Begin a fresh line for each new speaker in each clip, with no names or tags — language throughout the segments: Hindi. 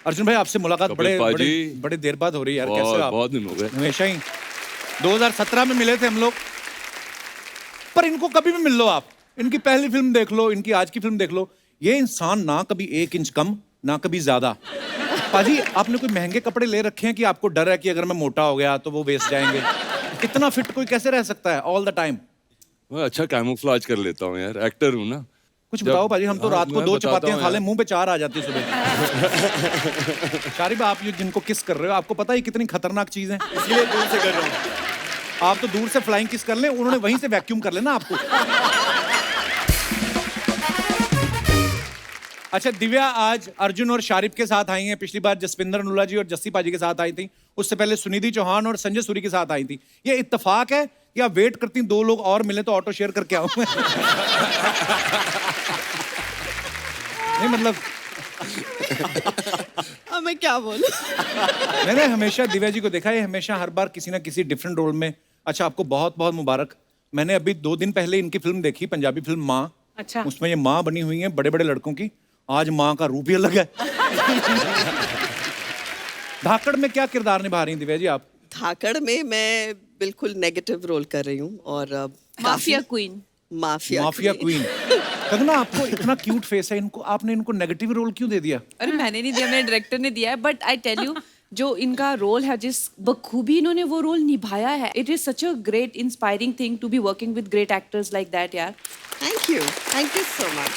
अर्जुन भाई आपसे मुलाकात बड़े देर बाद हो रही है यार, कैसे आप?
बहुत दिन हो गए।
हमेशा ही 2017 में मिले थे हम लोग, पर इनको कभी भी मिल लो आप, इनकी पहली फिल्म देख लो, इनकी आज की फिल्म देख लो, ये इंसान ना कभी 1 इंच कम ना कभी ज्यादा। पाजी आपने कोई महंगे कपड़े ले रखे हैं कि आपको डर है कि अगर मैं मोटा हो गया तो वो वेस्ट जाएंगे? इतना फिट कोई कैसे रह सकता है ऑल द टाइम?
मैं अच्छा कैमोफ्लेज कर लेता हूँ यार, एक्टर हूँ ना।
कुछ बताओ पाजी, हम तो रात को 2 चपातियां खा ले, मुंह पे 4 आ जाती है सुबह। शारिब आप ये जिनको किस कर रहे हो, आपको पता है कितनी खतरनाक चीज है?
इसलिए दूर से कर रहा हूँ।
आप तो दूर से फ्लाइंग किस कर ले, उन्होंने वहीं से वैक्यूम कर लेना आपको। अच्छा दिव्या आज अर्जुन और शारिब के साथ आई हैं, पिछली बार जसविंदर अनुला जी और जस्सी पाजी के साथ आई थी, उससे पहले सुनिधि चौहान और संजय सूरी के साथ आई थी। ये इत्तेफाक है या वेट करती 2 लोग और मिले तो ऑटो शेयर करके आऊं मैं? नहीं मतलब
अब मैं क्या बोलूं?
मैंने हमेशा दिव्या जी को देखा है, हमेशा हर बार किसी ना किसी डिफरेंट रोल में। अच्छा आपको बहुत बहुत मुबारक। मैंने अभी 2 दिन पहले इनकी फिल्म देखी, पंजाबी फिल्म माँ।
अच्छा।
उसमें ये माँ बनी हुई है बड़े बड़े लड़कों की। आज माँ का रूप ही अलग है। धाकड़ में क्या किरदार निभा रही हैं दिव्या जी आप?
धाकड़ में मैं बिल्कुल नेगेटिव रोल कर रही हूँ और
mafia queen.
Mafia queen. Kangana आपको इतना क्यूट फेस है, इनको आपने इनको नेगेटिव रोल क्यों दे दिया?
अरे मैंने नहीं दिया, मेरे डायरेक्टर ने दिया है, बट आई टेल यू जो इनका रोल है, जिस बखूबी इन्होंने वो रोल निभाया है, it is such a great inspiring thing to be working with great actors like that यार।
Thank you so much.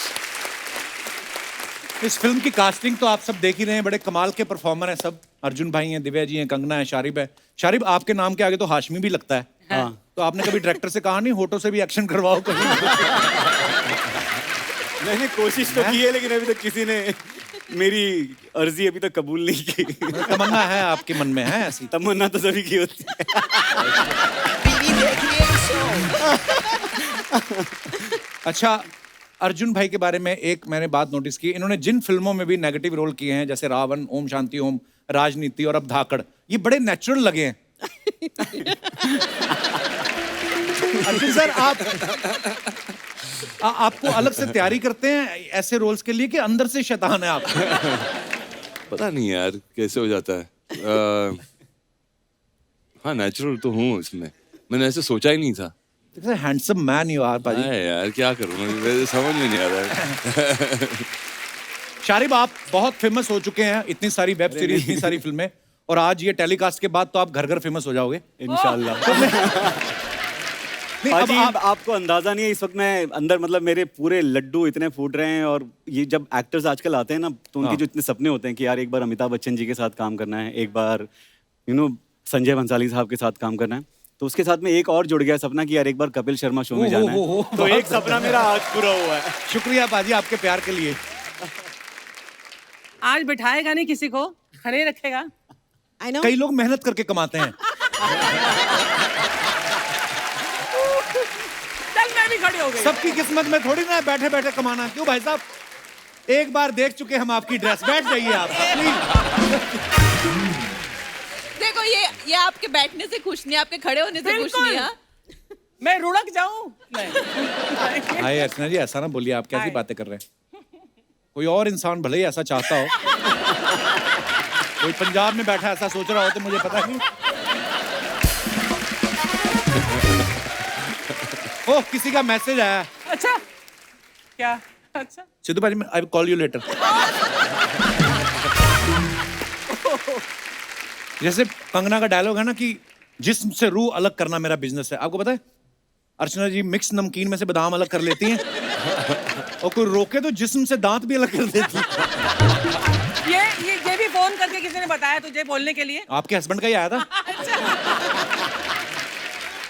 इस फिल्म की कास्टिंग तो आप सब देख ही रहे हैं, बड़े कमाल के परफॉर्मर हैं सब। अर्जुन भाई हैं, दिव्या जी हैं, कंगना है, शारिब है। शारिब आपके नाम के आगे तो हाशमी भी लगता है। हाँ। तो आपने कभी डायरेक्टर से कहा नहीं होठों से भी एक्शन करवाओ कभी?
मैंने कोशिश तो की है, लेकिन अभी तक किसी ने मेरी अर्जी अभी तक कबूल नहीं की।
तमन्ना है आपके मन में है ऐसी?
तमन्ना तो सभी की होती है।
अच्छा अर्जुन भाई के बारे में एक मैंने बात नोटिस की, इन्होंने जिन फिल्मों में भी नेगेटिव रोल किए हैं, जैसे रावण, ओम शांति ओम, राजनीति और अब धाकड़, ये बड़े नेचुरल लगे हैं। अर्जुन सर आपको अलग से तैयारी करते हैं ऐसे रोल्स के लिए कि अंदर से शैतान है आप?
पता नहीं यार कैसे हो जाता है। हाँ नेचुरल तो हूँ इसमें, मैंने ऐसे सोचा ही नहीं था।
हैंडसम मैन यू आर पाजी।
यार क्या करूँ मैं, समझ में नहीं आ रहा है।
शारिब आप बहुत फेमस हो चुके हैं, इतनी सारी वेब सीरीज, इतनी सारी फिल्में, और आज ये टेलीकास्ट के बाद तो आप घर घर फेमस हो जाओगे
इंशाल्लाह। पाजी आपको अंदाजा नहीं है, इस वक्त मैं अंदर मतलब मेरे पूरे लड्डू इतने फूट रहे हैं। और ये जब एक्टर्स आजकल आते हैं ना, तो उनके जो इतने सपने होते हैं कि यार एक बार अमिताभ बच्चन जी के साथ काम करना है, एक बार संजय भंसाली साहब के साथ काम करना है, तो उसके साथ में एक और जुड़ गया सपना कि यार एक बार कपिल शर्मा शो में जाना है। तो एक सपना मेरा आज पूरा हुआ है।
शुक्रिया पाजी आपके प्यार के लिए।
आज बिठाएगा नहीं किसी को, खड़े रखेगा।
कई लोग मेहनत करके कमाते हैं।
चल मैं भी खड़ी हो गई।
सबकी किस्मत में थोड़ी ना बैठे बैठे कमाना। क्यों भाई साहब, एक बार देख चुके हम आपकी ड्रेस, बैठ जाइए आप प्लीज।
देखो ये आपके बैठने से खुश नहीं, आपके खड़े होने से खुश नहीं है।
मैं रुड़क जाऊं?
हाय अर्चना जी ऐसा ना बोलिए, आप कैसी बातें कर रहे हैं? कोई और इंसान भले ही ऐसा चाहता हो, कोई पंजाब में बैठा ऐसा सोच रहा हो तो मुझे पता नहीं। ओह किसी का मैसेज आया।
अच्छा क्या? अच्छा
सिद्धू भाई I will call you later. जैसे कंगना का डायलॉग है ना कि जिस्म से रूह अलग करना मेरा बिजनेस है। आपको पता है अर्चना जी मिक्स नमकीन में से बादाम अलग कर लेती हैं और कोई रोके तो जिस्म से दांत भी अलग कर देती है।
ये भी फोन करके किसी ने बताया तुझे बोलने के लिए?
आपके हस्बैंड का ही आया था।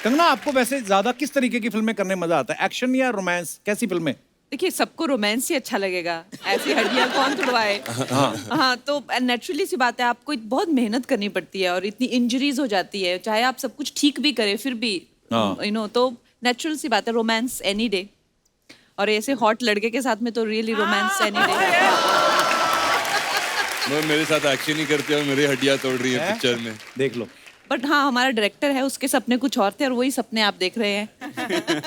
कंगना आपको वैसे ज्यादा किस तरीके की फिल्में करने में मजा आता है, एक्शन या रोमांस, कैसी फिल्में?
देखिए सबको रोमांस ही अच्छा लगेगा, ऐसी हड्डियां कौन तुड़वाए। हाँ तो नेचुरली सी बात है, आपको बहुत मेहनत करनी पड़ती है और इतनी इंजरीज हो जाती है, चाहे आप सब कुछ ठीक भी करें फिर भी तो नेचुरल सी बात है, रोमांस एनी डे। और ऐसे हॉट लड़के के साथ में तो रियली रोमांस एनी डे।
मेरे साथ एक्शन ही करते हैं और मेरी हड्डियां तोड़ रही है पिक्चर में, देख लो।
बट हाँ हमारा डायरेक्टर है, उसके सपने कुछ और थे और वही सपने आप देख रहे हैं।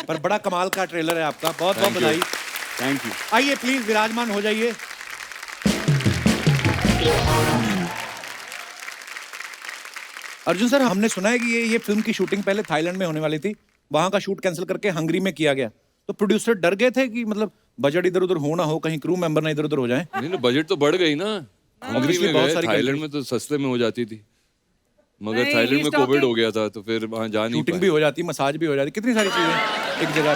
पर बड़ा कमाल का ट्रेलर है आपका, बहुत बहुत बधाई।
Thank you.
आइए प्लीज विराजमान हो जाइए। अर्जुन सर, हमने सुना है कि ये फिल्म की शूटिंग पहले थाईलैंड में होने वाली थी, वहां का शूट कैंसिल करके हंगरी में किया गया, तो प्रोड्यूसर डर गए थे कि मतलब बजट इधर उधर हो ना हो, कहीं क्रू मेंबर ना इधर उधर हो जाए।
नहीं ना, बजट तो बढ़ गई ना। हंगरी में
बहुत
गए,
सारी
थाईलैंड
countries-
में तो सस्ते में हो जाती थी, मगर
नहीं,
थाईलैंड में
he's
कोविड
talking-
हो गया था तो फिर वहां जा नहीं
शूटिंग
पाए।
भी हो जाती, मसाज भी हो जाती, कितनी सारी चीजें एक जगह।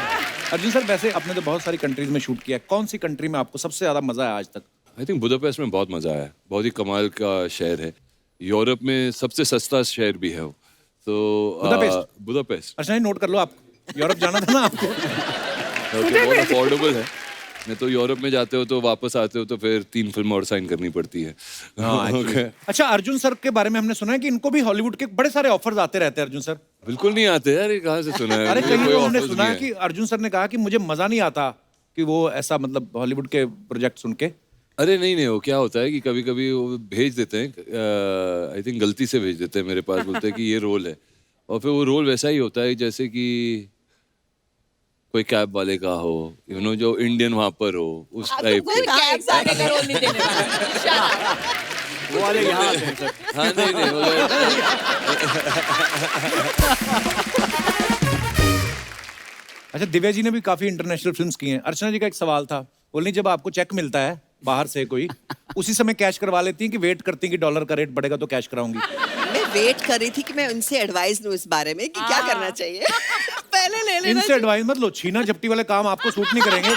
अर्जुन सर, वैसे आपने तो बहुत सारी कंट्रीज में शूट किया है, कौन सी कंट्री में आपको सबसे ज्यादा मजा आया आज तक?
आई थिंक बुदापेस्ट में बहुत मजा आया, बहुत ही कमाल का शहर है। यूरोप में सबसे सस्ता शहर भी है वो, तो
बुदापेस्ट?
बुदापेस्ट
अच्छा, नोट कर लो, आप यूरोप जाना था ना आपको।
बहुत अफोर्डेबल है। नहीं तो यूरोप में जाते हो तो वापस आते हो तो फिर 3 फिल्म और साइन करनी पड़ती है। Okay.
अच्छा, अर्जुन सर के बारे में हमने सुना है कि इनको भी हॉलीवुड के बड़े सारे ऑफर्स आते रहते हैं। अर्जुन सर,
बिल्कुल नहीं आते यार, ये कहाँ से सुना है?
अरे
मुझे
कहीं
कोई
तो हमने
offers
सुना
नहीं
है कि अर्जुन सर ने कहा कि मुझे मजा नहीं आता कि वो ऐसा मतलब हॉलीवुड के प्रोजेक्ट सुन के।
अरे नहीं, वो क्या होता है कि कभी कभी वो भेज देते हैं, आई थिंक गलती से भेज देते हैं मेरे पास, बोलते हैं कि ये रोल है, और फिर वो रोल वैसा ही होता है जैसे कि कोई कैब वाले का हो, यू नो, जो इंडियन वहां पर हो, उस टाइप
कोई
के।
कैब वाले का रोल नहीं देने वाला।
वो वाले यहाँ आते हैं सर।
हाँ नहीं मगर
अच्छा, दिव्या जी ने भी काफी इंटरनेशनल फिल्म्स की हैं। अर्चना जी का एक सवाल था, बोलनी जब आपको चेक मिलता है बाहर से कोई, उसी समय कैश करवा लेती हैं कि वेट करती हैं कि डॉलर का रेट बढ़ेगा तो कैश कराऊंगी?
मैं वेट कर रही थी कि मैं उनसे एडवाइस लूं इस बारे में कि क्या करना चाहिए। पहले ले लेना
इनसे एडवाइस मत लो, छीना झपटी वाले काम आपको सूट नहीं करेंगे।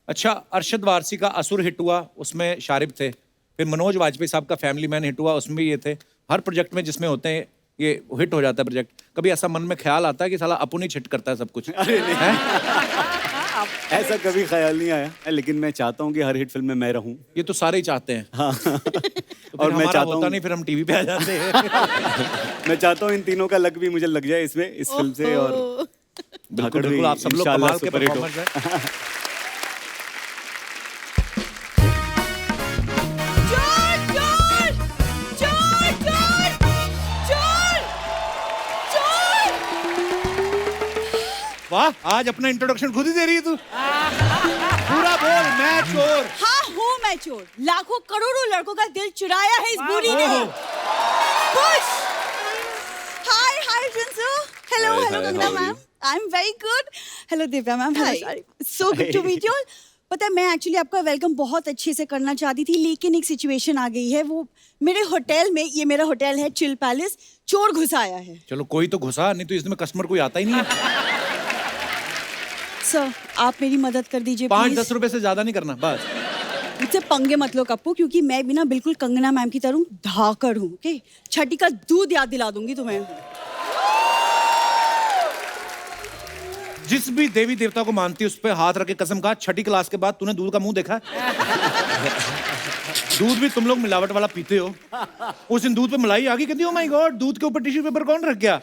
अच्छा, अरशद वारसी का असुर हिट हुआ, उसमें शारिब थे। फिर मनोज वाजपेयी साहब का फैमिली मैन हिट हुआ, उसमें भी ये थे। हर प्रोजेक्ट में जिसमें होते हैं ये हिट हो जाता है प्रोजेक्ट। कभी ऐसा मन में ख्याल आता है कि साला अपन ही हिट करता है सब कुछ?
ऐसा कभी ख्याल नहीं आया, लेकिन मैं चाहता हूँ कि हर हिट फिल्म में मैं रहूं।
ये तो सारे ही चाहते हैं।
हाँ।
तो
और मैं चाहता
होता
हूँ,
नहीं, फिर हम टीवी पे आ जाते हैं।
मैं चाहता हूँ इन तीनों का लक भी मुझे लग जाए इसमें, इस फिल्म से। और
बिल्कुल
भी
बिल्कुल, आप सब लोग
इंशाल्लाह
कमाल के
सुपर हिट हो।
परफॉर्मर्स हैं। वाह, आज अपना इंट्रोडक्शन खुद ही दे रही है तू। पूरा बोल, मैं चोर।
हाँ हूँ मैं चोर, लाखों करोड़ों लड़कों का दिल चुराया है इस बूढ़ी ने। खुश। Hi hi Jinsu, hello
Hi,
hello
hi,
Kangana
how are
ma'am,
you?
I am very good. Hello Divya ma'am,
Hi.
So good to meet you. पता है, मैं एक्चुअली आपका वेलकम बहुत अच्छे से करना चाहती थी, लेकिन एक सिचुएशन आ गई है। वो मेरे होटल में, ये मेरा होटल है चिल पैलेस, चोर घुस आया है।
चलो कोई तो घुसा, नहीं तो इसमें कस्टमर कोई आता ही नहीं है।
सर आप मेरी मदद कर दीजिए
5-10
प्लीज।
रुपए से ज्यादा नहीं करना, बस।
मुझसे पंगे मत लो कप्पू, क्योंकि मैं भी ना बिल्कुल कंगना मैम की तरह धाकड़ हूँ। ओके, छठी का दूध याद दिला दूंगी तुम्हें।
जिस भी देवी देवता को मानती है उस पे हाथ रख के कसम खा, छठी क्लास के बाद तूने दूध का मुंह देखा है? दूध भी तुम लोग मिलावट वाला पीते हो। उस दिन दूध पे मलाई आ गई, कहती ओ माय गॉड, दूध के ऊपर टिश्यू पेपर कौन रख गया?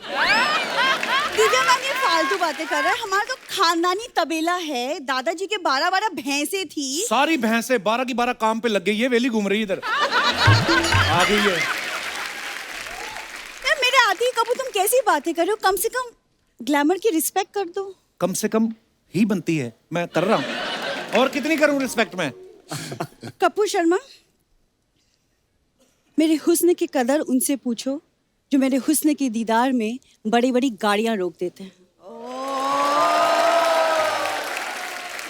दिव्या मैम ये फालतू बातें कर रहे हैं। हमारा तो खानदानी तबेला है, दादाजी के 12 भैंसें थी।
सारी भैंसें 12 की 12 काम पे लग गई है, वेली घूम रही है इधर। आ गई है।
यार मेरे आते ही कबू तुम कैसी बातें कर रहे हो? कम से कम ग्लैमर की रिस्पेक्ट कर दो।
कम से कम ही बनती है, मैं कर रहा हूँ। और कितनी करूँ रिस्पेक्ट मैं?
कपूर शर्मा, मेरे हुस्न की कदर उनसे पूछो जो मेरे हुस्न के दीदार में बड़ी बड़ी गाड़ियां रोक देते हैं।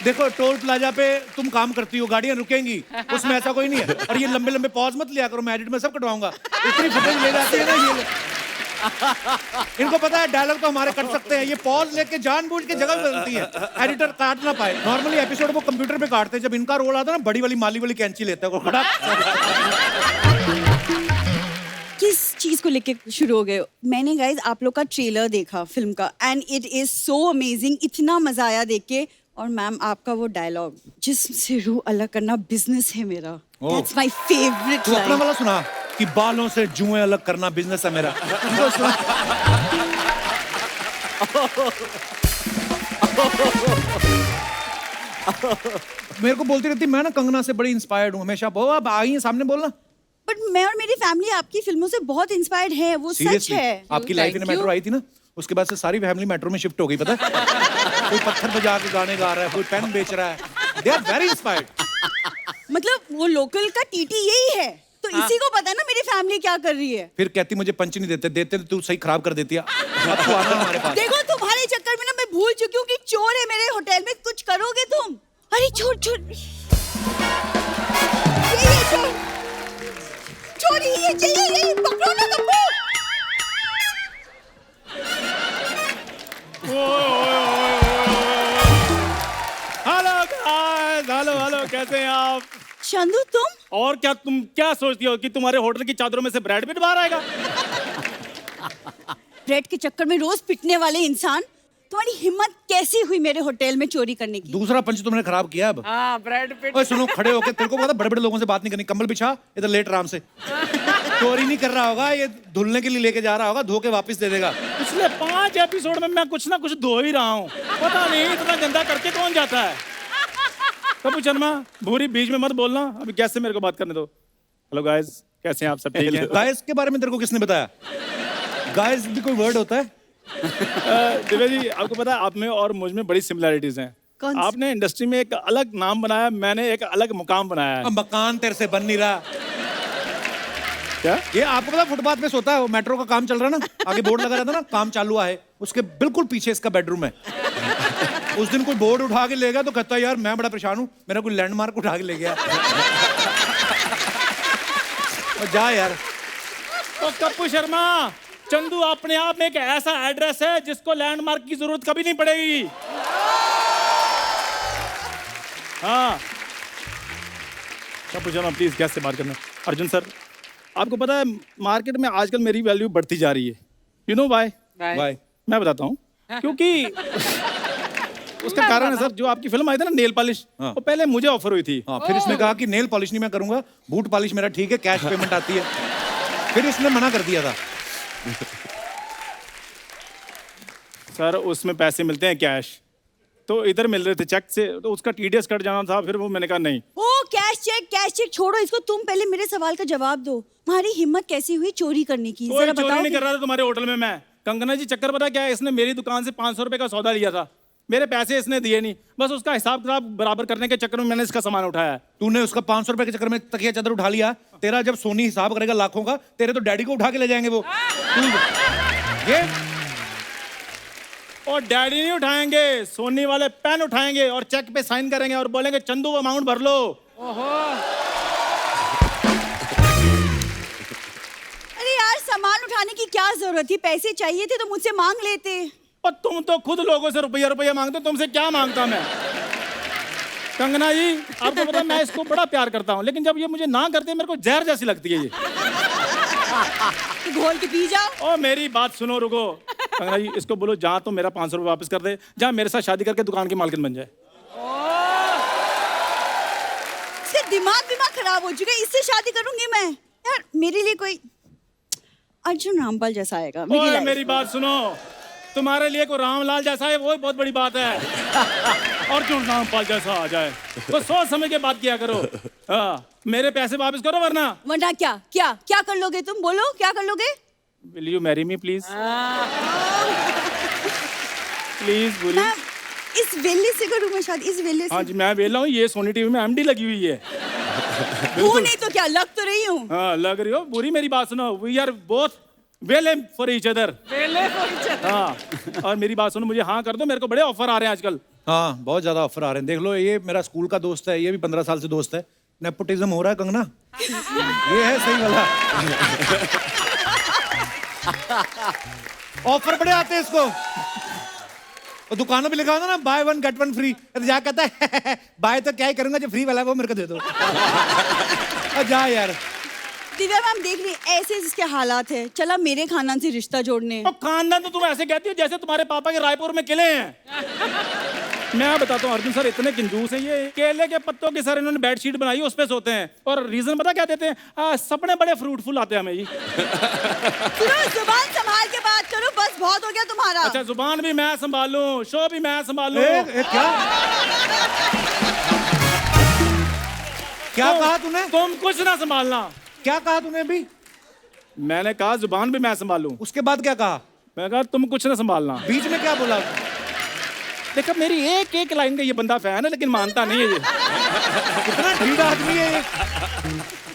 देखो, टोल प्लाजा पे तुम काम करती हो, गाड़ियां रुकेंगी, उसमें ऐसा कोई नहीं है। और ये लंबे लंबे पॉज मत लिया करो, मैं एडिट में सब कटवाऊंगा। इतनी फुटेज ले जाती है ना ये लोग। इनको पता है डायलॉग तो हमारे कट सकते हैं, ये पॉज लेके जानबूझ के जगह बदलती है, एडिटर काट ना पाए। नॉर्मली एपिसोड वो कंप्यूटर पे काटते हैं, जब इनका रोल आता है ना, बड़ी वाली माली वाली कैंची लेते हैं, खड़ा।
किस चीज को लेके शुरू हो गए हो? मैंने गाइज आप लोग का ट्रेलर देखा फिल्म का, and it is so amazing, इतना मजा आया देख के। और मैम आपका वो डायलॉग, जिस्म से रूह अलग करना बिजनेस है मेरा, दैट्स माय फेवरेट
तू अपना
लाइन।
वाला सुना कि बालों से जुएं अलग करना बिजनेस है मेरा। इनको सुना। मेरे को बोलती रहती, मैं ना कंगना से बड़ी इंस्पायर्ड हूँ हमेशा। वो अब आई है सामने बोलना।
बट मैं और मेरी फैमिली आपकी फिल्मों से बहुत इंस्पायर्ड है, वो सच
सीरियसली,
है।
आपकी लाइफ इन मेट्रो आई थी ना, उसके बाद से सारी फैमिली मेट्रो में शिफ्ट हो गई, पता है? कोई पत्थर बजा के गाने गा रहा है, कोई पेन बेच रहा है, दे आर वेरी इंस्पायर्ड।
मतलब वो लोकल का टीटी यही है, तो इसी को पता है ना मेरी फैमिली क्या कर रही है।
फिर कहती मुझे पंच नहीं देते, देते तो तू सही खराब कर देती है। अब तू आना हमारे पास।
देखो तुम्हारे चक्कर में ना मैं भूल चुकी हूँ कि चोर है मेरे होटल में, कुछ करोगे तुम? अरे चोर चोर, ये चोर, चोर ये चाहिए, ये पकड़ो ना Gappu.
Hello guys, hello hello, कैसे हैं आप?
चंदू तुम?
और क्या तुम क्या सोचती हो कि तुम्हारे होटल की चादरों में से ब्रेड पिट बाहर आएगा?
ब्रेड के चक्कर में रोज पिटने वाले इंसान, तुम्हारी हिम्मत कैसी हुई मेरे होटल में चोरी करने की?
दूसरा पंच तुमने खराब किया अब।
हाँ ब्रेड पिट।
ओए सुनो, खड़े होके, तेरे को पता बड़े बड़े लोगों से बात नहीं करनी, कंबल बिछा, इधर लेट आराम से। चोरी नहीं कर रहा होगा, ये धुलने के लिए लेके जा रहा होगा, धो के वापस दे देगा।
पिछले 5 एपिसोड में मैं कुछ ना कुछ धो ही रहा हूँ, पता नहीं इतना गंदा करके कौन जाता है। कपूर शर्मा, भूरी बीच में मत बोलना, अभी कैसे मेरे को बात करने दो। हेलो गाइस, कैसे हैं आप सब? ठीक हैं?
गाइस के बारे में तेरे को किसने बताया? गाइस भी कोई वर्ड होता है?
दिव्या जी, आपको पता है आप में और मुझ में बड़ी सिमिलैरिटीज हैं।
कौन सी?
आपने इंडस्ट्री में एक अलग नाम बनाया, मैंने एक अलग मुकाम बनाया है।
अब मकान तेरे से बन नहीं रहा।
क्या?
ये आपको पता फुटपाथ पे सोता है, वो मेट्रो का काम चल रहा है ना, आगे बोर्ड लगा रहता ना, काम चालू है, उसके बिल्कुल पीछे इसका बेडरूम है। उस दिन कोई बोर्ड उठा के ले गया तो कहता है यार मैं बड़ा परेशान हूँ, मेरा कोई लैंडमार्क उठा के ले गया। और जा यार।
तो कपूर शर्मा, चंदू अपने आप में एक ऐसा एड्रेस है जिसको लैंडमार्क की जरूरत कभी नहीं पड़ेगी। हाँ कपूर शर्मा, प्लीज कैसे बात करना। अर्जुन सर, आपको पता है मार्केट में आजकल मेरी वैल्यू बढ़ती जा रही है। You know why?
बाय।
मैं बताता हूँ क्योंकि उसका कारण है सर, जो आपकी फिल्म आई थी ना नेल पॉलिश,
हाँ।
वो पहले मुझे ऑफर हुई थी।
हाँ, फिर इसने कहा कि नेल पॉलिश नहीं मैं करूंगा, बूट पॉलिश मेरा ठीक है, कैश पेमेंट आती है। फिर इसने मना कर दिया था।
सर उसमें पैसे मिलते हैं कैश, तो इधर मिल रहे थे चेक से, तो उसका टीडीएस कट जाना था, फिर वो मैंने कहा नहीं।
ओ कैश चेक छोड़ो इसको, तुम पहले मेरे सवाल का जवाब दो। तुम्हारी हिम्मत कैसी हुई चोरी करने की?
कोई
जरा
चोरी
बताओ।
नहीं कर रहा था तुम्हारे होटल में मैं। कंगना जी, चक्कर पता क्या है, इसने मेरी दुकान से 500 रुपए का सौदा लिया था, मेरे पैसे इसने दिए नहीं, बस उसका हिसाब किताब बराबर करने के चक्कर में मैंने इसका सामान उठाया है।
तूने उसका 500 रुपए के चक्कर में तकिया चादर उठा लिया। तेरा जब सोनी हिसाब करेगा लाखों का, तेरे तो डैडी को उठा के ले जाएंगे वो। ये
और डैडी नहीं उठाएंगे, सोनी वाले पेन उठाएंगे और चेक पे साइन करेंगे और बोलेंगे चंदू वो अमाउंट भर लो।
अरे यार सामान उठाने की क्या जरूरत थी? पैसे चाहिए थे तो मुझसे मांग लेते।
और तुम तो खुद लोगों से रुपया रुपया मांगते हो, तुमसे क्या मांगता मैं? कंगना जी, आपको पता है मैं इसको बड़ा प्यार करता हूँ, लेकिन जब ये मुझे ना करते मेरे को जहर जैसी लगती है ये।
तो घोल के पी जाओ।
ओ मेरी बात सुनो, रुको। कंगना जी, इसको बोलो जहाँ तो मेरा 500 रुपये वापस कर दे, जहाँ मेरे साथ शादी करके दुकान की मालकिन बन जाए।
इसका दिमाग खराब हो चुका है, इससे शादी करूंगी मैं? यार मेरे लिए कोई अर्जुन रामपाल जैसा आएगा मेरी
ओए
लाइफ।
मेरी बात सुनो, तुम्हारे लिए कोई रामलाल जैसा है वो बहुत बड़ी बात है। और क्यों रामपाल जैसा आ जाए, तो सोच समझ के बात किया करो। हाँ, मेरे पैसे वापस करो वरना
क्या क्या क्या कर लोगे तुम? बोलो क्या कर लोगे?
Will you marry me please? Please बुरी।
मैं इस वेले से करूँ मैं शादी? इस वेले से?
हाँ जी, मैं वेला हूँ, ये सोनी टीवी में एमडी लगी हुई है।
वो नहीं तो क्या, लग तो रही हूँ।
हाँ लग रही हो। बुरी मेरी बात सुनो, we are both well for each other.
पहले को ही चल।
हाँ, और मेरी बात सुनो, मुझे हाँ कर दो, मेरे को बड़े ऑफर आ रहे हैं आजकल।
हाँ, बहुत ज्यादा ऑफर आ रहे हैं। देख लो, ये मेरा स्कूल का दोस्त है, ये भी 15 साल से दोस्त है। नेपोटिज्म हो रहा है कंगना, ये है सही वाला। ऑफर बड़े आते हैं इसको। और दुकानों पे लिखा होता ना बाय 1 गेट 1 फ्री, तो जा कहता है बाय तो क्या ही करूंगा, जो फ्री वाला है वो मेरे को दे दो। और जा यार।
दिव्या मैम देख रही, ऐसे जिसके हालात है, चला मेरे खानदान से रिश्ता जोड़ने।
और खानदान तो तुम ऐसे कहती हो जैसे तुम्हारे पापा के रायपुर में किले हैं। मैं बताता हूँ अर्जुन सर, इतने कंजूस हैं ये। केले के पत्तों की सर इन्होंने बेडशीट बनाई, उस पे सोते हैं। और रीजन पता क्या देते हैं? सपने बड़े फ्रूटफुल आते हैं हमें जी।
सुनो, जुबान संभाल के बात करो, बस बहुत हो गया तुम्हारा।
अच्छा, जुबान भी मैं संभालूं, शो भी मैं संभालूं।
क्या क्या कहा तूने?
तुम कुछ ना संभालना।
क्या कहा तूने अभी?
मैंने कहा जुबान भी मैं संभालूं।
उसके बाद क्या कहा?
मैं कहा तुम कुछ ना संभालना।
बीच में क्या बोला?
देखो मेरी एक एक लाइन का ये बंदा फैन है लेकिन मानता नहीं है ये।
कितना ढीठ आदमी है ये।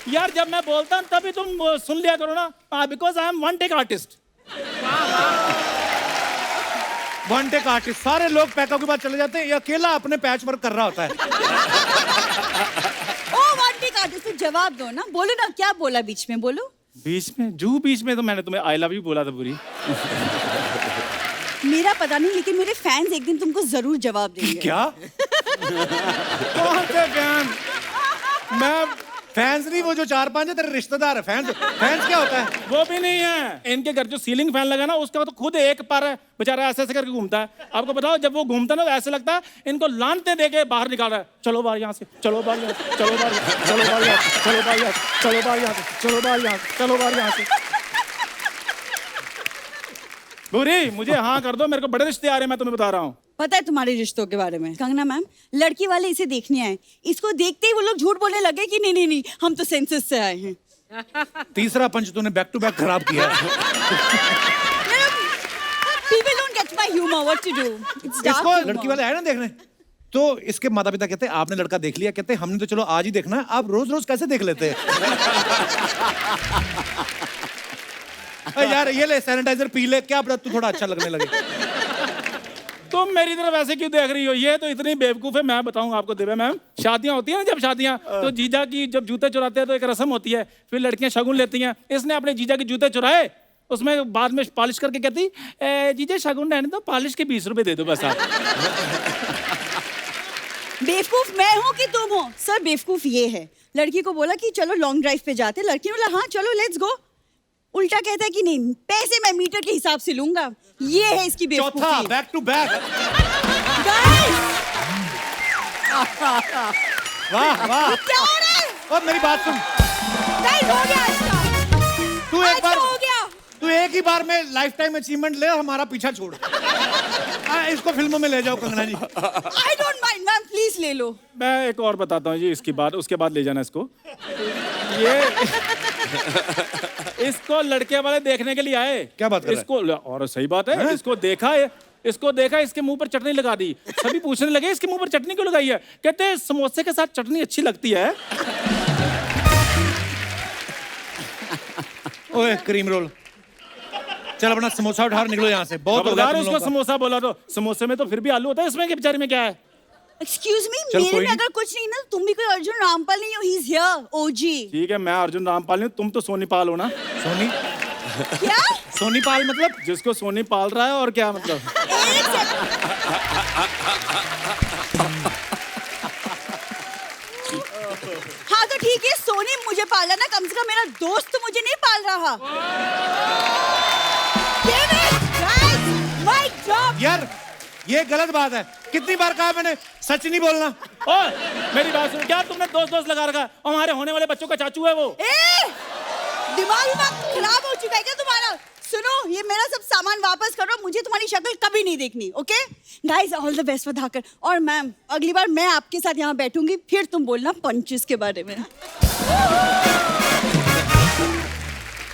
यार जब मैं बोलता हूँ तभी तुम सुन लिया करो ना, because I am one take artist.
One take artist, सारे लोग पैकअप के बाद चले जाते हैं, ये अकेला अपने पैच वर्क कर रहा होता है।
ओ वन टेक आर्टिस्ट, तो जवाब दो ना, बोलो ना क्या बोला बीच में, बोलो।
बीच में तो मैंने तुम्हें आई लव यू बोला था पूरी।
मेरा पता नहीं, लेकिन मेरे फैंस एक दिन तुमको जरूर जवाब देंगे।
क्या?
कौन से फैन?
मैं फैंस नहीं, वो जो 4-5 है तेरे रिश्तेदार है। फैंस क्या होता है?
वो भी नहीं है। इनके घर जो सीलिंग फैन लगा ना, उसका तो खुद एक पर है बेचारा, ऐसे ऐसे करके घूमता है। आपको बताओ जब वो घूमता है ना, तो ऐसे लगता है इनको लानते दे के बाहर निकाल रहा है। चलो बाहर यहाँ से, चलो बाहर यहाँ से, चलो बाहर, चलो बाहर यहाँ से, चलो बाहर यहाँ से, चलो बाहर यहाँ से, चलो बाहर यहाँ से, चलो बाहर यहाँ से। बुरी मुझे हाँ कर दो, मेरे को बड़े रिश्ते आ रहे हैं, मैं तुम्हें बता रहा हूँ।
पता है तुम्हारे रिश्तों के बारे में? कंगना मैम, लड़की वाले इसे देखने आए, इसको देखते ही वो लोग झूठ बोलने लगे कि नहीं नहीं नहीं, हम तो सेंसस से आए हैं।
तीसरा पंच तूने बैक टू बैक खराब किया।
People don't get my humor, what to do? It's dark
इसको
humor.
लड़की वाले आए ना देखने, तो इसके माता पिता कहते हैं आपने लड़का देख लिया, कहते हैं हमने तो चलो आज ही देखना है, आप रोज रोज कैसे देख लेते हैं? यार ये ले सैनिटाइजर पी ले, क्या पता तू थोड़ा अच्छा लगने लगे।
तुम मेरी तरफ ऐसे क्यों देख रही हो? ये तो इतनी बेवकूफ है, मैं बताऊंगा आपको दिव्या मैम। शादियां होती हैं ना, जब शादियां, तो जीजा की जब जूते चुराते हैं तो एक रस्म होती है, फिर लड़कियां शगुन लेती हैं। इसने अपने जीजा के जूते चुराए, उसमें बाद में पॉलिश करके कहती जीजा शगुन रहने दो, पॉलिश के 20 रुपए दे दो बस आप।
बेवकूफ मैं हूँ कि तुम हो? सर बेवकूफ ये है, लड़की को बोला कि चलो लॉन्ग ड्राइव पे जाते, लड़की ने बोला हाँ चलो लेट्स गो, उल्टा कहता है कि नहीं पैसे मैं मीटर के हिसाब से लूंगा। ये है इसकी बेवकूफी।
चौथा बैक टू बैक।
Guys!
वाह वाह।
क्या हो रहा है?
और मेरी बात सुन,
Guys, हो गया इसका।
तू एक
आज
बार,
हो गया।
तू एक ही बार में लाइफ टाइम अचीवमेंट ले, हमारा पीछा छोड़। इसको फिल्मों में ले जाओ कंगना जी।
I don't mind, ma'am please ले लो।
मैं एक और बताता हूँ जी इसकी बात, उसके बाद ले जाना इसको। ये इसको लड़के वाले देखने के लिए आए।
क्या बात कर रहा है?
इसको, और सही बात है, इसको देखा है, इसको देखा, इसके मुंह पर चटनी लगा दी। सभी पूछने लगे इसके मुंह पर चटनी क्यों लगाई है? कहते हैं समोसे के साथ चटनी अच्छी लगती है।
ओए क्रीम रोल, चल अपना समोसा उठा और निकलो यहाँ से, बहुत हो गया तुम
उसको
लोगों का।
समोसा बोला तो समोसे में तो फिर भी आलू होता है, इसमें के बेचारे में क्या है?
एक्सक्यूज मी,
चल,
मेरे
कोई
में
नहीं।
अगर कुछ नहीं ना, तुम भी कोई अर्जुन रामपाल नहीं हो, ही इज हियर, ओजी।
ठीक है, मैं अर्जुन रामपाल हूँ, तुम तो सोनी पाल हो ना।
सोनी,
क्या?
सोनी पाल मतलब?
जिसको सोनी पाल रहा है, और क्या मतलब?
एक सेकंड। हाँ तो ठीक है, सोनी मुझे पाला ना, कम से कम मेरा दोस्त तो मुझे नहीं पाल रहा। Damn it, guys, mic drop.
यार ये गलत बात है, कितनी बार कहा मैंने सच नहीं बोलना।
ओए मेरी बात सुन, क्या तुमने दोस्त लगा रखा? और हमारे होने वाले बच्चों का चाचू है वो।
ए, दिमाग खराब हो चुका है क्या तुम्हारा? सुनो, ये मेरा सब सामान वापस करो, मुझे तुम्हारी शक्ल कभी नहीं देखनी, okay? Guys, all the best for Dhakar. और मैम, अगली बार मैं आपके साथ यहाँ बैठूंगी, फिर तुम बोलना पंचेस के बारे में।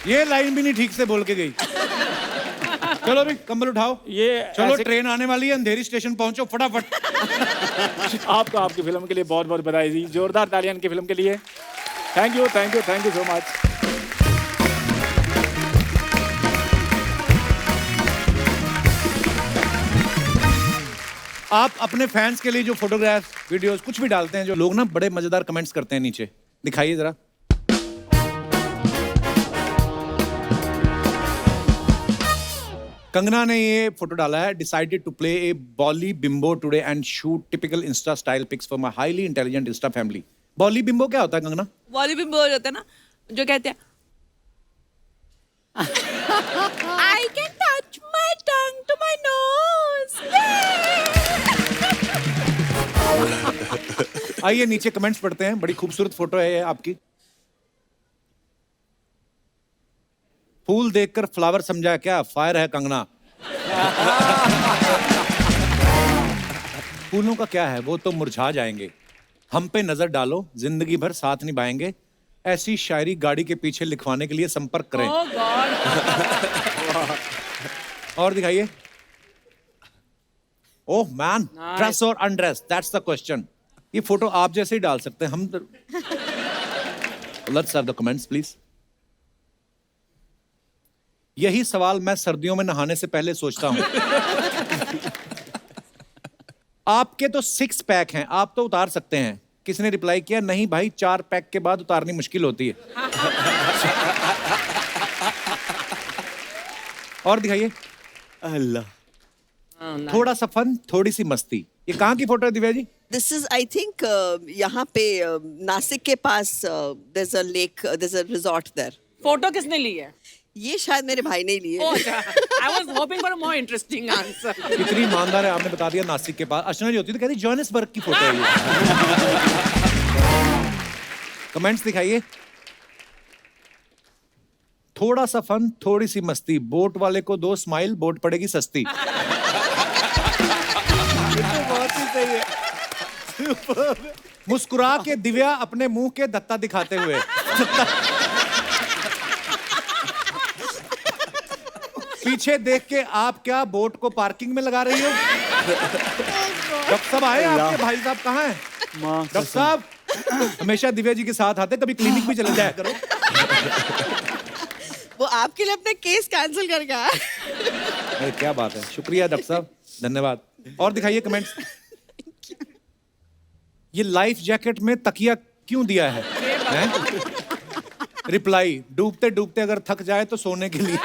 ये लाइन भी नहीं ठीक से बोल के गई। चलो भी कंबल उठाओ,
ये
चलो
ऐसे-
ट्रेन आने वाली है, अंधेरी स्टेशन पहुंचो फटाफट।
आपको आपकी फिल्म के लिए बहुत बहुत बधाई जी, जोरदार तालियां की फिल्म के लिए। Thank you so much.
आप अपने फैंस के लिए जो फोटोग्राफ वीडियोस कुछ भी डालते हैं, जो लोग ना बड़े मजेदार कमेंट्स करते हैं नीचे, दिखाइए जरा। कंगना ने ये फोटो डाला है, decided to play a bolly bimbo today and shoot typical insta style pics for my highly intelligent insta family. Bolly bimbo क्या होता है कंगना?
वॉली भी बोल जाता है ना, जो कहते हैं I can touch my tongue to my nose.
आइए नीचे कमेंट्स पढ़ते हैं, बड़ी खूबसूरत फोटो है ये आपकी। फूल देखकर फ्लावर समझा क्या? फायर है कंगना। फूलों का क्या है, वो तो मुरझा जाएंगे। हम पे नजर डालो, जिंदगी भर साथ निभाएंगे। ऐसी शायरी गाड़ी के पीछे लिखवाने के लिए संपर्क करें।
Oh God.
और दिखाइए। ओह मैन, ड्रेस और अनड्रेस, दैट्स द क्वेश्चन. ये फोटो आप जैसे ही डाल सकते हैं हम. Let's have the comments please. यही सवाल मैं सर्दियों में नहाने से पहले सोचता हूं. आपके तो 6 पैक हैं, आप तो उतार सकते हैं. किसने रिप्लाई किया, नहीं भाई 4 पैक के बाद उतारनी मुश्किल होती है. और दिखाइए.
अल्लाह.
थोड़ा सा फन, थोड़ी सी मस्ती. ये कहाँ की फोटो है Divya ji?
This is I think यहाँ पे नासिक के पास there is a lake, there is a resort there.
Photo किसने ली है?
ये शायद मेरे भाई ने लिए.
I was hoping for a more interesting answer.
इतनी ईमानदार है, आपने बता दिया नासिक के पास. अर्चना जी होती तो कहती जोहानिसबर्ग की फोटो है ये. कमेंट्स दिखाइए. थोड़ा सा फन, थोड़ी सी मस्ती. बोट वाले को 2 स्माइल, बोट पड़ेगी सस्ती.
बहुत ही सही है.
मुस्कुरा के दिव्या अपने मुंह के दत्ता दिखाते हुए. पीछे देख के आप क्या बोट को पार्किंग में लगा रही हो? डॉक्टर साहब आए आपके भाई साहब कहाँ हैं? डॉक्टर साहब हमेशा दिव्या जी के साथ आते, कभी क्लिनिक भी चले जाया करो.
वो आपके लिए अपना केस कैंसिल कर गया.
अरे क्या बात है, शुक्रिया डॉक्टर साहब, धन्यवाद. और दिखाइए कमेंट्स. ये लाइफ जैकेट में तकिया क्यों दिया है? रिप्लाई, डूबते डूबते अगर थक जाए तो सोने के लिए.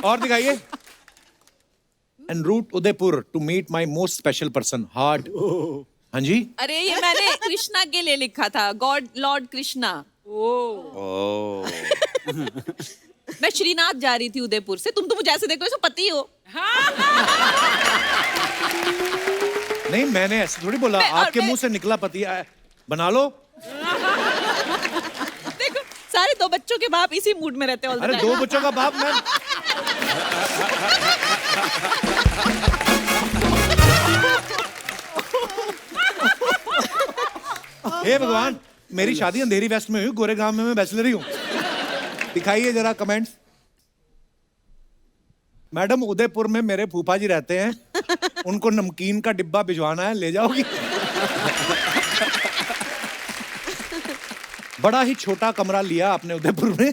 और दिखाइए. En route Udaipur to meet my most special person. Heart. हाँ जी.
अरे ये मैंने कृष्णा के लिए लिखा था, गॉड लॉर्ड कृष्णा.
ओह.
मैं श्रीनाथ जा रही थी उदयपुर से. तुम तो मुझे ऐसे देखो, पति हो.
नहीं, मैंने ऐसे थोड़ी बोला. आपके मुंह से निकला पति. बना लो.
देखो सारे 2 बच्चों के बाप इसी मूड में रहते हैं.
अरे 2 बच्चों का बाप मैं. हे भगवान, मेरी शादी अंधेरी वेस्ट में हुई, गोरे गांव में मैं बैचलर ही हूं. दिखाइए जरा कमेंट्स. मैडम उदयपुर में मेरे फूफा जी रहते हैं, उनको नमकीन का डिब्बा भिजवाना है, ले जाओगी? बड़ा ही छोटा कमरा लिया आपने उदयपुर में.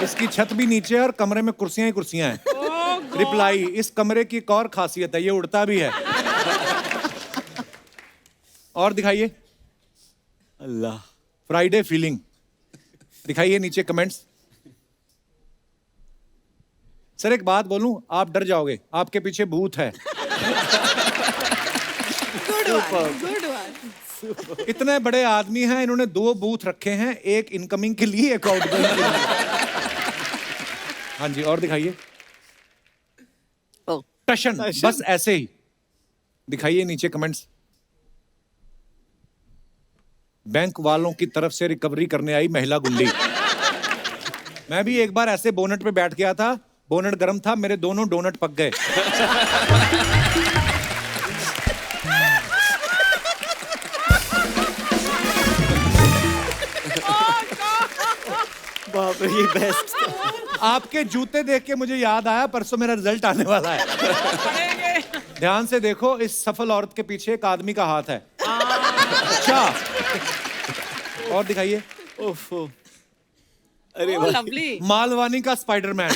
इसकी छत भी नीचे है और कमरे में कुर्सियां ही कुर्सियां हैं. रिप्लाई, इस कमरे की एक और खासियत है, ये उड़ता भी है. और दिखाइए.
अल्लाह.
Friday feeling. दिखाइए नीचे कमेंट्स. सर एक बात बोलूं, आप डर जाओगे, आपके पीछे भूत है.
Good one.
इतने बड़े आदमी हैं, इन्होंने 2 बूथ रखे हैं, एक इनकमिंग के लिए, एक आउटगोइंग के लिए. हाँ जी. और दिखाइए. टशन, बस ऐसे ही. दिखाइए नीचे कमेंट्स. बैंक वालों की तरफ से रिकवरी करने आई महिला गुंडी. मैं भी एक बार ऐसे बोनट पे बैठ गया था, बोनट गर्म था, मेरे दोनों डोनट पक गए.
बाप रे, ये बेस्ट.
आपके जूते देख के मुझे याद आया, परसों मेरा रिजल्ट आने वाला है. ध्यान से देखो, इस सफल औरत के पीछे एक आदमी का हाथ है. अच्छा. और दिखाइए.
ओफो. अरे
लवली.
मालवानी का स्पाइडरमैन.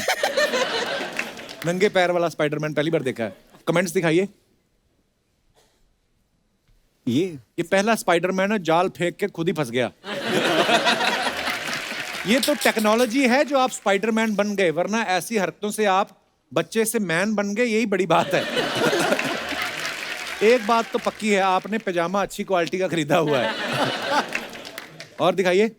नंगे पैर वाला स्पाइडरमैन पहली बार देखा है. कमेंट्स दिखाइए. ये पहला स्पाइडरमैन है, जाल फेंक के खुद ही फंस गया. ये तो टेक्नोलॉजी है जो आप स्पाइडरमैन बन गए, वरना ऐसी हरकतों से आप बच्चे से मैन बन गए, यही बड़ी बात है. एक बात तो पक्की है, आपने पैजामा अच्छी क्वालिटी का खरीदा हुआ है. और दिखाइए.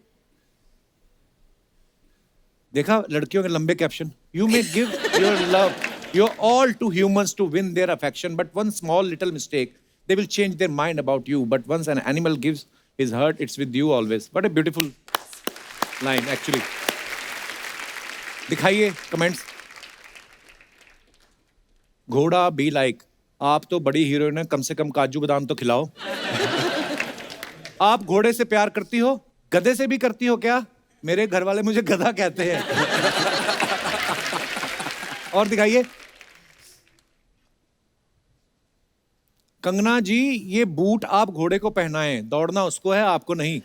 देखा लड़कियों के लंबे caption. You may give your love your all to humans to win their affection, but one small little mistake they will change their mind about you, but once an animal gives his heart, it's with you always. What a beautiful line actually. दिखाइए कमेंट्स. घोड़ा बी लाइक, आप तो बड़ी हीरोइन है, कम से कम काजू बादाम तो खिलाओ. आप घोड़े से प्यार करती हो, गधे से भी करती हो क्या? मेरे घर वाले मुझे गधा कहते हैं. और दिखाइए। कंगना जी, ये बूट आप घोड़े को पहनाएं, दौड़ना उसको है, आपको नहीं।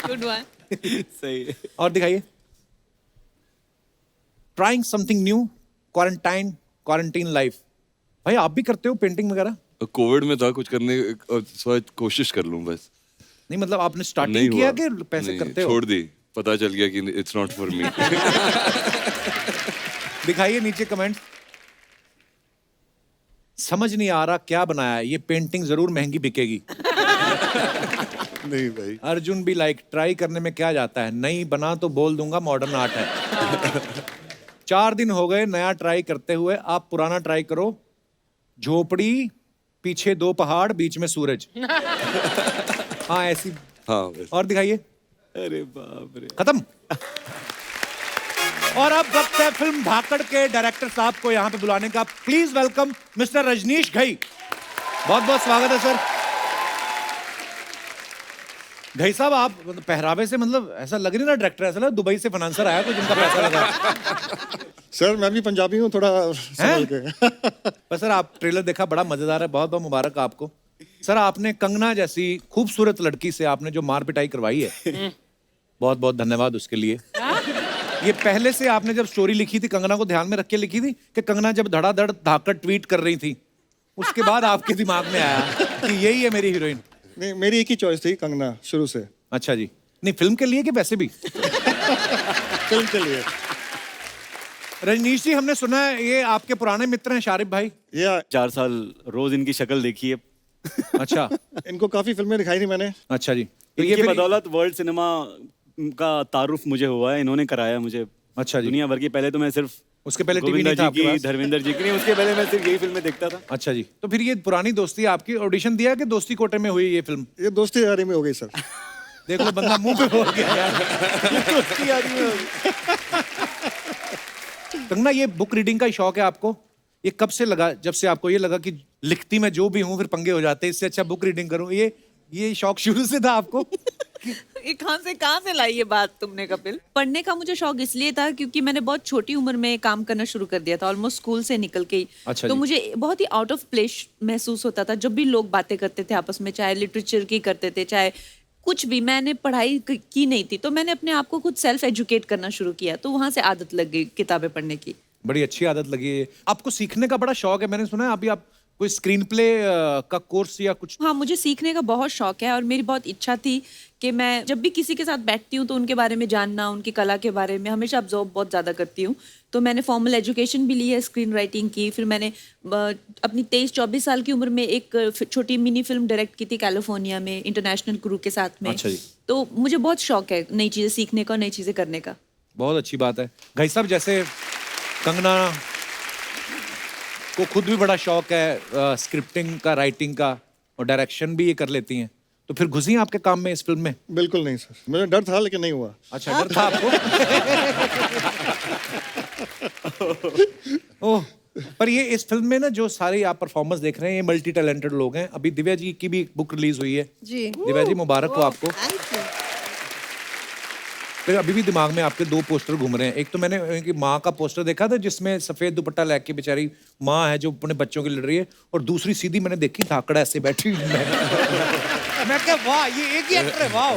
Good one.
सही है।
और दिखाइए। Trying something new, quarantine life. भाई आप भी करते हो पेंटिंग वगैरह?
कोविड में था कुछ करने, कोशिश कर लूं बस।
नहीं मतलब आपने
नहीं
स्टार्टिंग किया
हुआ।
कि पैसे
नहीं,
करते हो?
छोड़ दी, पता चल गया कि इट्स नॉट फॉर मी।
दिखाइए नीचे कमेंट। समझ नहीं आ रहा क्या बनाया है, ये पेंटिंग जरूर महंगी बिकेगी।
नहीं भाई।
अर्जुन भी लाइक, ट्राई करने में क्या जाता है, नहीं बना तो बोल दूंगा मॉडर्न आर्ट है। 4 दिन हो गए नया ट्राई करते हुए, आप पुराना ट्राई करो। झोपड़ी, पीछे 2 पहाड़, बीच में सूरज। हाँ ऐसी।
हाँ बस।
और दिखाइए।
अरे बाप रे।
खत्म। और अब वक्त है फिल्म धाकड़ के डायरेक्टर साहब को यहाँ पे बुलाने का। Please welcome mister Rajneesh Ghai. बहुत बहुत स्वागत है सर। घई साहब, आप मतलब पहरावे से मतलब ऐसा लग नहीं रहा डायरेक्टर, ऐसा लग दुबई से फाइनेंसर आया कोई जिनका पैसा लगा।
सर मैं भी पंजाबी हूँ, थोड़ा संभल के।
पर सर आप ट्रेलर देखा, बड़ा मजेदार है, बहुत बहुत मुबारक आपको। सर आपने कंगना जैसी खूबसूरत लड़की से आपने जो मार पिटाई करवाई है, बहुत बहुत धन्यवाद उसके लिए। ये पहले से आपने जब स्टोरी लिखी थी, कंगना को ध्यान में रख के लिखी थी कि कंगना जब धड़ाधड़ धाकड़ ट्वीट कर रही थी, उसके बाद आपके दिमाग में आया कि यही है मेरी हीरोइन?
नहीं, मेरी एक ही चॉइस थी कंगना शुरू से।
अच्छा जी। नहीं फिल्म के लिए कि वैसे भी?
फिल्म के लिए।
रजनीश जी, हमने सुना है ये आपके पुराने मित्र हैं शारिफ भाई।
या
4 साल रोज इनकी शक्ल देखी है।
अच्छा।
इनको काफी फिल्में दिखाई थी मैंने।
अच्छा जी। तो
इनकी
फिर-
बदौलत वर्ल्ड सिनेमा का तारुफ मुझे हुआ है, इन्होंने कराया मुझे।
अच्छा जी।
दुनिया भर की, पहले तो मैं सिर्फ
उसके पहले टीवी
गोविंदा
नहीं था
जी
आपके
की,
पास?
धर्मेंद्र जी की नहीं, उसके पहले मैं सिर्फ यही फिल्में देखता था।
अच्छा जी। तो फिर ये पुरानी दोस्ती आपकी ऑडिशन दिया कि दोस्ती कोटे में हुई ये फिल्म?
ये दोस्ती यारी में हो गई सर।
देख लो बंदा मुंह पे बोल गया यार।
दोस्ती यारी में हो गई।
कंगना, ये बुक रीडिंग का शौक है आपको? ये कब से लगा, जब से आपको ये लगा कि लिखती मैं जो भी हूँ फिर पंगे हो जाते हैं, इससे अच्छा बुक रीडिंग करूँ? ये शौक शुरू से था आपको?
ये कहाँ से लाई ये बात तुमने कपिल? पढ़ने का मुझे शौक इसलिए था क्योंकि मैंने बहुत छोटी उम्र में काम करना शुरू कर दिया था, ऑलमोस्ट स्कूल से निकल के ही।
अच्छा
तो
जी।
मुझे बहुत ही आउट ऑफ प्लेस महसूस होता था जब भी लोग बातें करते थे आपस में, चाहे लिटरेचर की करते थे, चाहे कुछ भी। मैंने पढ़ाई की नहीं थी, तो मैंने अपने आप को खुद सेल्फ एजुकेट करना शुरू किया, तो वहां से आदत लग गई किताबें पढ़ने की।
बड़ी अच्छी आदत लगी है। आपको सीखने का बड़ा शौक है, मैंने सुना है। अभी आप कोई स्क्रीन प्ले का कोर्स या कुछ?
हाँ, मुझे सीखने का बहुत शौक है और मेरी बहुत इच्छा थी कि मैं जब भी किसी के साथ बैठती हूँ तो उनके बारे में जानना, उनकी कला के बारे में हमेशा ऑब्जर्व बहुत ज़्यादा करती हूँ। तो मैंने फॉर्मल एजुकेशन भी ली है स्क्रीन राइटिंग की। फिर मैंने अपनी 23-24 साल की उम्र में एक छोटी मिनी फिल्म डायरेक्ट की थी कैलिफोर्निया में, इंटरनेशनल क्रू के साथ में।
अच्छा जी।
तो मुझे बहुत शौक है नई चीज़ें सीखने का, नई चीज़ें करने का।
बहुत अच्छी बात है। घई साहब, जैसे कंगना को खुद भी बड़ा शौक है स्क्रिप्टिंग का, राइटिंग का, और डायरेक्शन भी ये कर लेती हैं, तो फिर घुसी आपके काम में इस फिल्म में?
बिल्कुल नहीं सर, मुझे डर था लेकिन नहीं हुआ।
अच्छा, डर था आपको? ओह, पर ये इस फिल्म में ना जो सारे आप परफॉर्मेंस देख रहे हैं, ये मल्टी टैलेंटेड लोग हैं। अभी दिव्या जी की भी एक बुक रिलीज हुई है।
जी।
दिव्या जी, मुबारक हो आपको।
Thank you.
फिर अभी भी दिमाग में आपके 2 पोस्टर घूम रहे हैं। एक तो मैंने इनकी माँ का पोस्टर देखा था जिसमें सफेद दुपट्टा लेके बेचारी माँ है जो अपने बच्चों के लिए लड़ रही है, और दूसरी सीधी मैंने देखी धाकड़ ऐसे बैठी हुई। मैं क्या, वाह, ये एक ही एक्टर है, वाह।